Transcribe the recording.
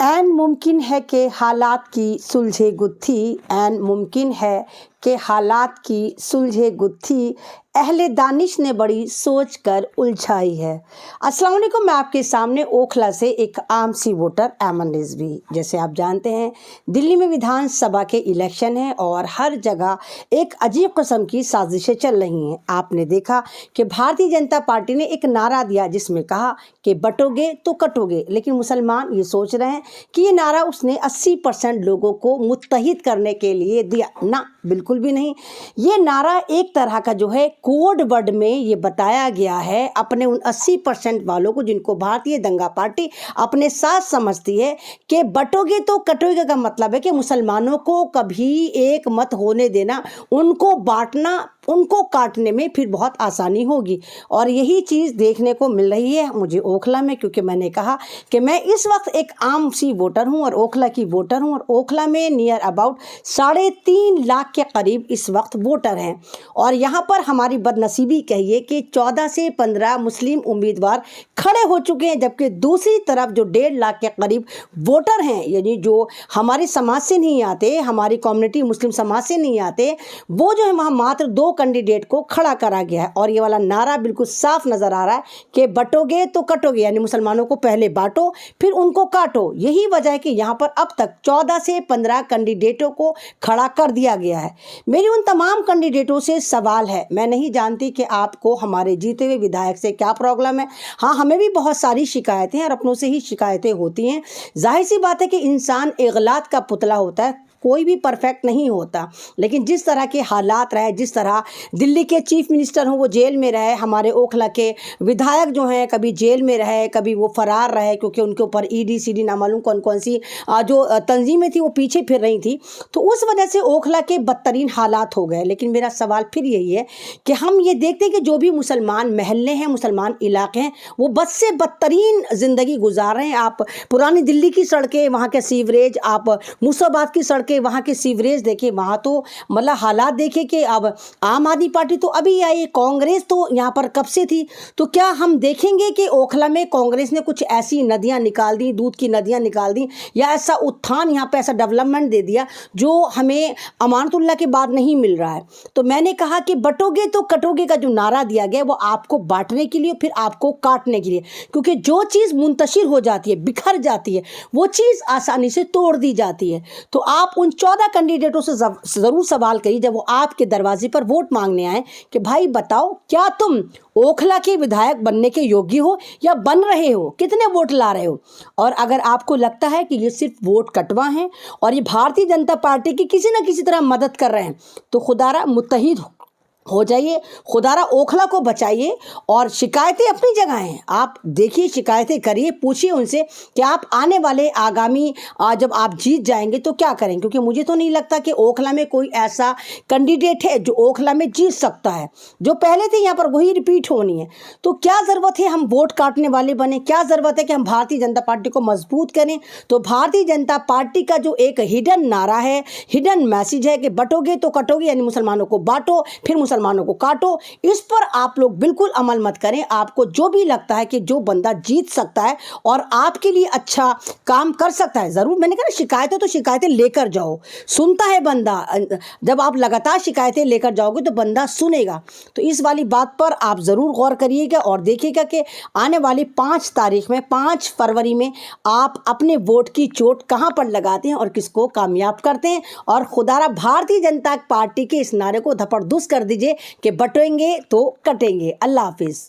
ऐन मुमकिन है कि हालात की सुलझे गुत्थी, ऐन मुमकिन है कि हालात की सुलझे गुत्थी अहले दानिश ने बड़ी सोच कर उलझाई है। अस्सलाम वालेकुम, मैं आपके सामने ओखला से एक आम सी वोटर ऐमन रिजवी। जैसे आप जानते हैं, दिल्ली में विधानसभा के इलेक्शन हैं और हर जगह एक अजीब किस्म की साजिशें चल रही हैं। आपने देखा कि भारतीय जनता पार्टी ने एक नारा दिया जिसमें कहा कि बटोगे तो कटोगे, लेकिन मुसलमान ये सोच रहे हैं कि ये नारा उसने 80% लोगों को मुत्तहिद करने के लिए दिया। ना, बिल्कुल भी नहीं। ये नारा एक तरह का जो है कोड वर्ड में ये बताया गया है अपने उन 80% वालों को जिनको भारतीय दंगा पार्टी अपने साथ समझती है कि बटोगे तो कटोगे का मतलब है कि मुसलमानों को कभी एक मत होने देना, उनको बांटना, उनको काटने में फिर बहुत आसानी होगी। और यही चीज़ देखने को मिल रही है मुझे ओखला में, क्योंकि मैंने कहा कि मैं इस वक्त एक आम सी वोटर हूं और ओखला की वोटर हूं और ओखला में नियर अबाउट 3.5 लाख के करीब इस वक्त वोटर हैं। और यहां पर हमारी बदनसीबी कहिए कि 14 से 15 मुस्लिम उम्मीदवार खड़े हो चुके हैं, जबकि दूसरी तरफ जो 1.5 लाख के करीब वोटर हैं, यानी जो हमारे समाज से नहीं आते, हमारी कम्युनिटी मुस्लिम समाज से नहीं आते, वो जो है वहाँ मात्र 2 कैंडिडेट को खड़ा करा गया है। और ये वाला नारा बिल्कुल साफ नज़र आ रहा है कि बटोगे तो कटोगे, यानी मुसलमानों को पहले बांटो फिर उनको काटो। यही वजह है कि यहाँ पर अब तक 14 से 15 कैंडिडेटों को खड़ा कर दिया गया है। मेरी उन तमाम कैंडिडेटों से सवाल है, मैं नहीं जानती कि आपको हमारे जीते हुए विधायक से क्या प्रॉब्लम है। हाँ, हमें भी बहुत सारी शिकायतें हैं और अपनों से ही शिकायतें होती हैं। जाहिर सी बात है कि इंसान इगलात का पुतला होता है, कोई भी परफेक्ट नहीं होता, लेकिन जिस तरह के हालात रहे, जिस तरह दिल्ली के चीफ मिनिस्टर हों वो जेल में रहे, हमारे ओखला के विधायक जो हैं कभी जेल में रहे, कभी वो फरार रहे क्योंकि उनके ऊपर ईडी सीडी ना मालूम कौन कौन सी जो तंजीमें थी वो पीछे फिर रही थी, तो उस वजह से ओखला के बदतरीन हालात हो गए। लेकिन मेरा सवाल फिर यही है कि हम ये देखते हैं कि जो भी मुसलमान महल्ले हैं, मुसलमान इलाके हैं, वो बद से बदतरीन ज़िंदगी गुजार रहे हैं। आप पुरानी दिल्ली की सड़कें, वहाँ के सीवरेज, आप मुसाबाद की सड़कें, वहाँ के सीवरेज देखिए, वहाँ तो मतलब हालात देखिए कि अब आम आदमी पार्टी तो अभी आई, कांग्रेस तो यहाँ पर कब से थी। तो क्या हम देखेंगे कि ओखला में कांग्रेस ने कुछ ऐसी नदियाँ निकाल दी, दूध की नदियाँ निकाल दी, या ऐसा उत्थान यहाँ पे ऐसा डेवलपमेंट दे दिया जो हमें अमानतुल्लाह के बाद नहीं मिल रहा है। तो मैंने कहा कि बटोगे तो कटोगे का जो नारा दिया गया वो आपको बांटने के लिए, फिर आपको काटने के लिए, क्योंकि जो चीज़ मुंतशिर हो जाती है, बिखर जाती है, वो चीज़ आसानी से तोड़ दी जाती है। तो आप उन 14 कैंडिडेटों से ज़रूर सवाल करिए जब वो आपके दरवाजे पर वोट मांगने आए कि भाई बताओ, क्या तुम ओखला के विधायक बनने के योग्य हो या बन रहे हो, कितने वोट ला रहे हो। और अगर आपको लगता है कि ये सिर्फ वोट कटवा हैं और ये भारतीय जनता पार्टी की किसी न किसी तरह मदद कर रहे हैं, तो खुदारा मुत्तहिद हो जाइए, खुदारा ओखला को बचाइए। और शिकायतें अपनी जगह हैं, आप देखिए, शिकायतें करिए, पूछिए उनसे कि आप आने वाले आगामी जब आप जीत जाएंगे तो क्या करें, क्योंकि मुझे तो नहीं लगता कि ओखला में कोई ऐसा कैंडिडेट है जो ओखला में जीत सकता है। जो पहले थे यहाँ पर वही रिपीट होनी है। तो क्या ज़रूरत है हम वोट काटने वाले बने, क्या ज़रूरत है कि हम भारतीय जनता पार्टी को मजबूत करें। तो भारतीय जनता पार्टी का जो एक हिडन नारा है, हिडन मैसेज है कि बटोगे तो कटोगे, यानी मुसलमानों को बांटो फिर मुसलमानों को काटो, इस पर आप लोग बिल्कुल अमल मत करें। आपको जो भी लगता है कि जो बंदा जीत सकता है और आपके लिए अच्छा काम कर सकता है, ज़रूर, मैंने कहा शिकायतें तो शिकायतें लेकर जाओ, सुनता है बंदा। जब आप लगातार शिकायतें लेकर जाओगे तो बंदा सुनेगा। तो इस वाली बात पर आप ज़रूर गौर करिएगा और देखिएगा कि आने वाली 5 तारीख में, 5 फरवरी में आप अपने वोट की चोट कहाँ पर लगाते हैं और किसको कामयाब करते हैं। और खुदारा भारतीय जनता पार्टी के इस नारे को धपड़धुस कर दीजिए कि बटेंगे तो कटेंगे। अल्लाह हाफिज़।